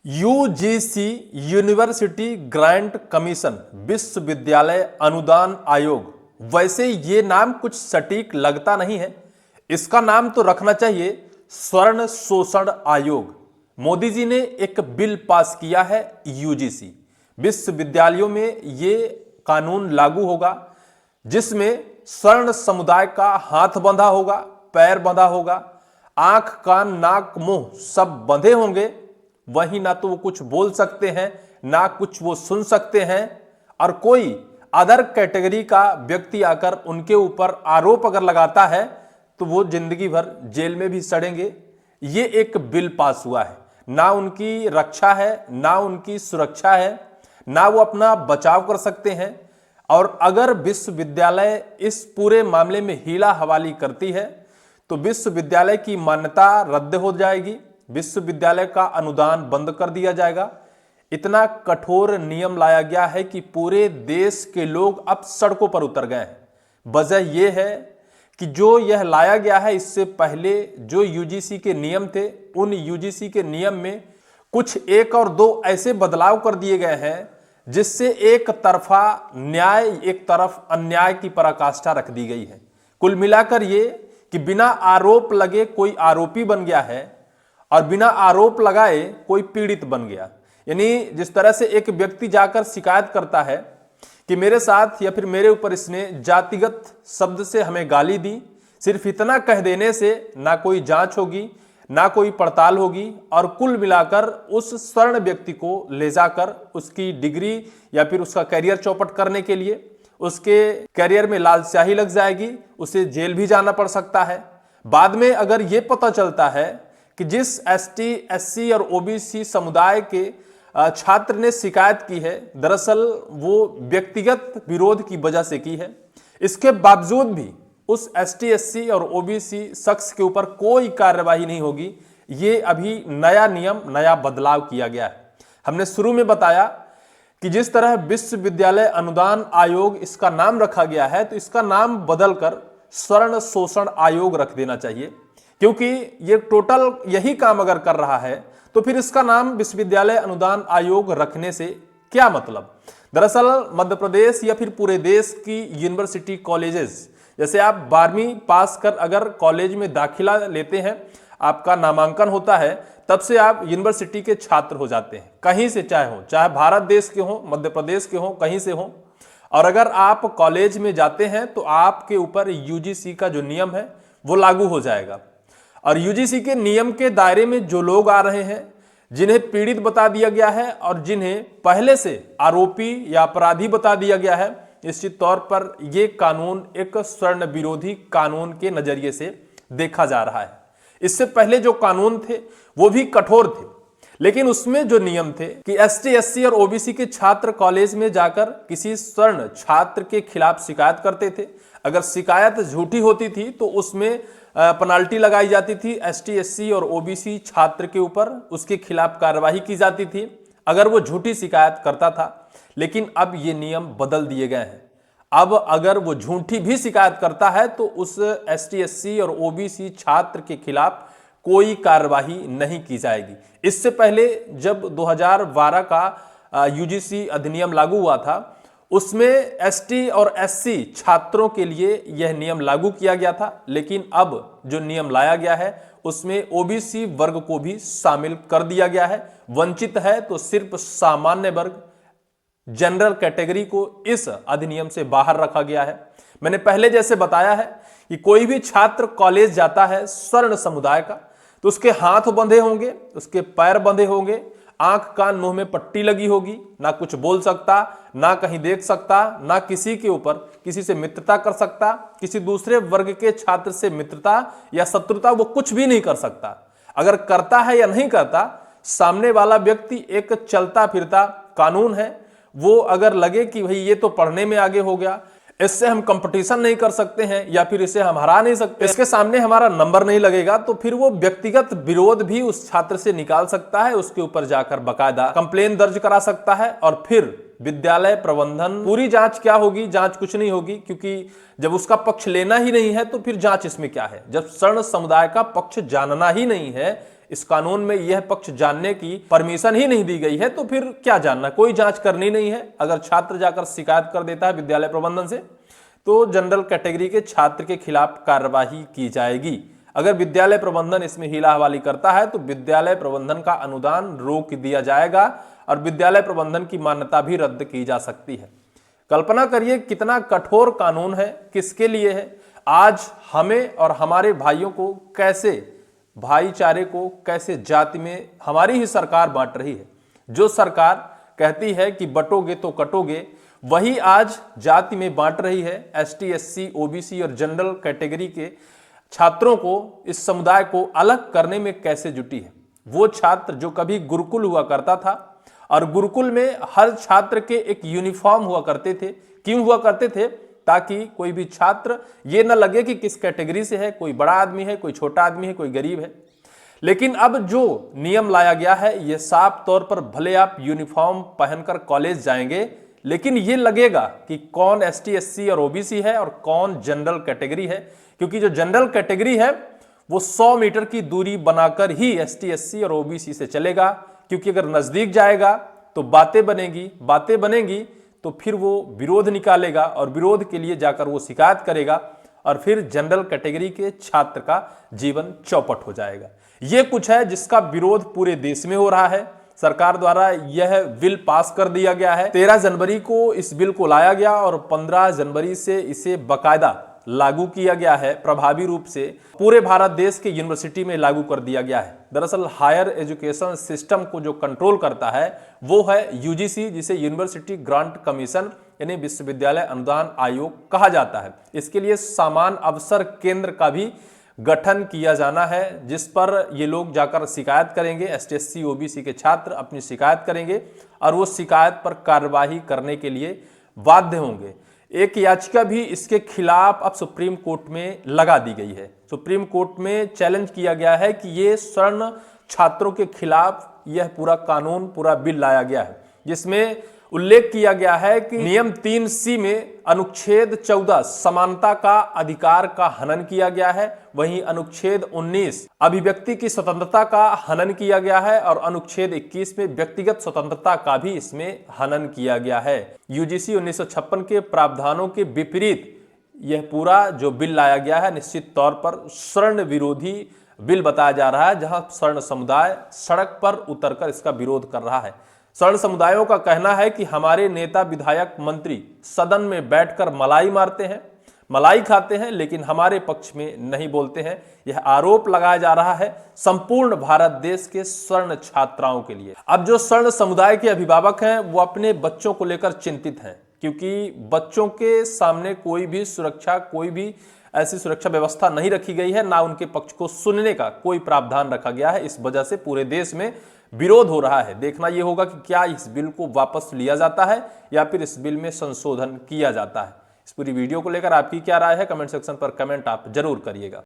UGC university grant commission विश्वविद्यालय अनुदान आयोग। वैसे ये नाम कुछ सटीक लगता नहीं है, इसका नाम तो रखना चाहिए स्वर्ण शोषण आयोग। मोदी जी ने एक बिल पास किया है, यूजीसी विश्वविद्यालयों में ये कानून लागू होगा जिसमें स्वर्ण समुदाय का हाथ बंधा होगा, पैर बंधा होगा, आंख कान नाक मुंह सब बंधे होंगे। वहीं ना तो वो कुछ बोल सकते हैं ना कुछ वो सुन सकते हैं, और कोई अदर कैटेगरी का व्यक्ति आकर उनके ऊपर आरोप अगर लगाता है तो वो जिंदगी भर जेल में भी सड़ेंगे। ये एक बिल पास हुआ है, ना उनकी रक्षा है ना उनकी सुरक्षा है, ना वो अपना बचाव कर सकते हैं। और अगर विश्वविद्यालय इस पूरे मामले में हीला हवाली करती है तो विश्वविद्यालय की मान्यता रद्द हो जाएगी, विश्वविद्यालय का अनुदान बंद कर दिया जाएगा। इतना कठोर नियम लाया गया है कि पूरे देश के लोग अब सड़कों पर उतर गए हैं। वजह यह है कि जो यह लाया गया है, इससे पहले जो यूजीसी के नियम थे, उन यूजीसी के नियम में कुछ एक और दो ऐसे बदलाव कर दिए गए हैं जिससे एक तरफा न्याय एक तरफ अन्याय की पराकाष्ठा रख दी गई है। कुल मिलाकर ये कि बिना आरोप लगे कोई आरोपी बन गया है और बिना आरोप लगाए कोई पीड़ित बन गया। यानी जिस तरह से एक व्यक्ति जाकर शिकायत करता है कि मेरे साथ या फिर मेरे ऊपर इसने जातिगत शब्द से हमें गाली दी, सिर्फ इतना कह देने से ना कोई जांच होगी ना कोई पड़ताल होगी, और कुल मिलाकर उस स्वर्ण व्यक्ति को ले जाकर उसकी डिग्री या फिर उसका करियर चौपट करने के लिए उसके करियर में लाल स्याही लग जाएगी, उसे जेल भी जाना पड़ सकता है। बाद में अगर यह पता चलता है कि जिस एसटी, एससी और ओबीसी समुदाय के छात्र ने शिकायत की है, दरअसल वो व्यक्तिगत विरोध की वजह से की है, इसके बावजूद भी उस एसटी, एससी और ओबीसी शख्स के ऊपर कोई कार्यवाही नहीं होगी। ये अभी नया नियम, नया बदलाव किया गया है। हमने शुरू में बताया कि जिस तरह विश्वविद्यालय अनुदान आयोग इसका नाम रखा गया है, तो इसका नाम बदलकर स्वर्ण शोषण आयोग रख देना चाहिए, क्योंकि ये टोटल यही काम अगर कर रहा है तो फिर इसका नाम विश्वविद्यालय अनुदान आयोग रखने से क्या मतलब। दरअसल मध्य प्रदेश या फिर पूरे देश की यूनिवर्सिटी कॉलेजेस, जैसे आप 12वीं पास कर अगर कॉलेज में दाखिला लेते हैं, आपका नामांकन होता है, तब से आप यूनिवर्सिटी के छात्र हो जाते हैं, कहीं से चाहे हो, चाहे भारत देश के हो, मध्य प्रदेश के हो, कहीं से हो। और अगर आप कॉलेज में जाते हैं तो आपके ऊपर यूजीसी का जो नियम है वो लागू हो जाएगा। और यूजीसी के नियम के दायरे में जो लोग आ रहे हैं, जिन्हें पीड़ित बता दिया गया है और जिन्हें पहले से आरोपी या अपराधी बता दिया गया है, निश्चित तौर पर यह कानून एक स्वर्ण विरोधी कानून के नजरिए से देखा जा रहा है। इससे पहले जो कानून थे वो भी कठोर थे, लेकिन उसमें जो नियम थे कि एसटी, एससी और ओबीसी के छात्र कॉलेज में जाकर किसी स्वर्ण छात्र के खिलाफ शिकायत करते थे, अगर शिकायत झूठी होती थी तो उसमें पेनाल्टी लगाई जाती थी एसटी, एससी और ओबीसी छात्र के ऊपर, उसके खिलाफ कार्रवाई की जाती थी अगर वो झूठी शिकायत करता था। लेकिन अब ये नियम बदल दिए गए हैं। अब अगर वो झूठी भी शिकायत करता है तो उस एसटी, एससी और ओबीसी छात्र के खिलाफ कोई कार्रवाई नहीं की जाएगी। इससे पहले जब 2012 का यूजीसी अधिनियम लागू हुआ था, उसमें एसटी और एससी छात्रों के लिए यह नियम लागू किया गया था, लेकिन अब जो नियम लाया गया है उसमें ओबीसी वर्ग को भी शामिल कर दिया गया है। वंचित है तो सिर्फ सामान्य वर्ग, जनरल कैटेगरी को इस अधिनियम से बाहर रखा गया है। मैंने पहले जैसे बताया है कि कोई भी छात्र कॉलेज जाता है स्वर्ण समुदाय का तो उसके हाथ बंधे होंगे, उसके पैर बंधे होंगे, आंख कान मुंह में पट्टी लगी होगी, ना कुछ बोल सकता, ना कहीं देख सकता, ना किसी के ऊपर किसी से मित्रता कर सकता, किसी दूसरे वर्ग के छात्र से मित्रता या शत्रुता वो कुछ भी नहीं कर सकता। अगर करता है या नहीं करता, सामने वाला व्यक्ति एक चलता फिरता कानून है। वो अगर लगे कि भाई ये तो पढ़ने में आगे हो गया, इससे हम कंपटीशन नहीं कर सकते हैं या फिर इसे हम हरा नहीं सकते, इसके सामने हमारा नंबर नहीं लगेगा, तो फिर वो व्यक्तिगत विरोध भी उस छात्र से निकाल सकता है, उसके ऊपर जाकर बकायदा कंप्लेन दर्ज करा सकता है। और फिर विद्यालय प्रबंधन पूरी जांच क्या होगी, जांच कुछ नहीं होगी, क्योंकि जब उसका पक्ष लेना ही नहीं है तो फिर जांच इसमें क्या है। जब स्वर्ण समुदाय का पक्ष जानना ही नहीं है, इस कानून में यह पक्ष जानने की परमिशन ही नहीं दी गई है, तो फिर क्या जानना, कोई जांच करनी नहीं है। अगर छात्र जाकर शिकायत कर देता है विद्यालय प्रबंधन से तो जनरल कैटेगरी के छात्र के खिलाफ कार्रवाई की जाएगी। अगर विद्यालय प्रबंधन इसमें हीला हवाली करता है तो विद्यालय प्रबंधन का अनुदान रोक दिया जाएगा और विद्यालय प्रबंधन की मान्यता भी रद्द की जा सकती है। कल्पना करिए कितना कठोर कानून है, किसके लिए है। आज हमें और हमारे भाइयों को कैसे, भाईचारे को कैसे जाति में हमारी ही सरकार बांट रही है। जो सरकार कहती है कि बटोगे तो कटोगे, वही आज जाति में बांट रही है। एसटी, एससी, ओबीसी और जनरल कैटेगरी के छात्रों को, इस समुदाय को अलग करने में कैसे जुटी है। वो छात्र जो कभी गुरुकुल हुआ करता था और गुरुकुल में हर छात्र के एक यूनिफॉर्म हुआ करते थे। क्यों हुआ करते थे? ताकि कोई भी छात्र ये न लगे कि किस कैटेगरी से है, कोई बड़ा आदमी है, कोई छोटा आदमी है, कोई गरीब है। लेकिन अब जो नियम लाया गया है, ये साफ तौर पर भले आप यूनिफॉर्म पहनकर कॉलेज जाएंगे, लेकिन ये लगेगा कि कौन एसटी, एससी और ओबीसी है और कौन जनरल कैटेगरी है। क्योंकि जो जनरल कैटेगरी है वो 100 मीटर की दूरी बनाकर ही एसटी, एससी और ओबीसी से चलेगा। क्योंकि अगर नजदीक जाएगा तो बातें बनेंगी तो फिर वो विरोध निकालेगा और विरोध के लिए जाकर वो शिकायत करेगा और फिर जनरल कैटेगरी के छात्र का जीवन चौपट हो जाएगा। ये कुछ है जिसका विरोध पूरे देश में हो रहा है। सरकार द्वारा यह बिल पास कर दिया गया है। 13 जनवरी को इस बिल को लाया गया और 15 जनवरी से इसे बकायदा लागू किया गया है। प्रभावी रूप से पूरे भारत देश के यूनिवर्सिटी में लागू कर दिया गया है। दरअसल हायर एजुकेशन सिस्टम को जो कंट्रोल करता है वो है यूजीसी, जिसे यूनिवर्सिटी ग्रांट कमीशन यानी विश्वविद्यालय अनुदान आयोग कहा जाता है। इसके लिए समान अवसर केंद्र का भी गठन किया जाना है, जिस पर ये लोग जाकर शिकायत करेंगे। एसटी, एससी, ओबीसी के छात्र अपनी शिकायत करेंगे और वो शिकायत पर कार्रवाई करने के लिए बाध्य होंगे। एक याचिका भी इसके खिलाफ अब सुप्रीम कोर्ट में लगा दी गई है। सुप्रीम कोर्ट में चैलेंज किया गया है कि ये स्वर्ण छात्रों के खिलाफ यह पूरा कानून, पूरा बिल लाया गया है, जिसमें उल्लेख किया गया है कि नियम 3C में अनुच्छेद 14 समानता का अधिकार का हनन किया गया है। वहीं अनुच्छेद 19 अभिव्यक्ति की स्वतंत्रता का हनन किया गया है और अनुच्छेद 21 में व्यक्तिगत स्वतंत्रता का भी इसमें हनन किया गया है। यूजीसी 1956 के प्रावधानों के विपरीत यह पूरा जो बिल लाया गया है निश्चित तौर पर स्वर्ण विरोधी बिल बताया जा रहा है, जहां स्वर्ण समुदाय सड़क पर उतरकर इसका विरोध कर रहा है। स्वर्ण समुदायों का कहना है कि हमारे नेता, विधायक, मंत्री सदन में बैठकर मलाई मारते हैं, मलाई खाते हैं, लेकिन हमारे पक्ष में नहीं बोलते हैं। यह आरोप लगाया जा रहा है संपूर्ण भारत देश के स्वर्ण छात्राओं के लिए। अब जो स्वर्ण समुदाय के अभिभावक हैं वो अपने बच्चों को लेकर चिंतित हैं, क्योंकि बच्चों के सामने कोई भी सुरक्षा, कोई भी ऐसी सुरक्षा व्यवस्था नहीं रखी गई है, ना उनके पक्ष को सुनने का कोई प्रावधान रखा गया है। इस वजह से पूरे देश में विरोध हो रहा है। देखना यह होगा कि क्या इस बिल को वापस लिया जाता है या फिर इस बिल में संशोधन किया जाता है। इस पूरी वीडियो को लेकर आपकी क्या राय है, कमेंट सेक्शन पर कमेंट आप जरूर करिएगा।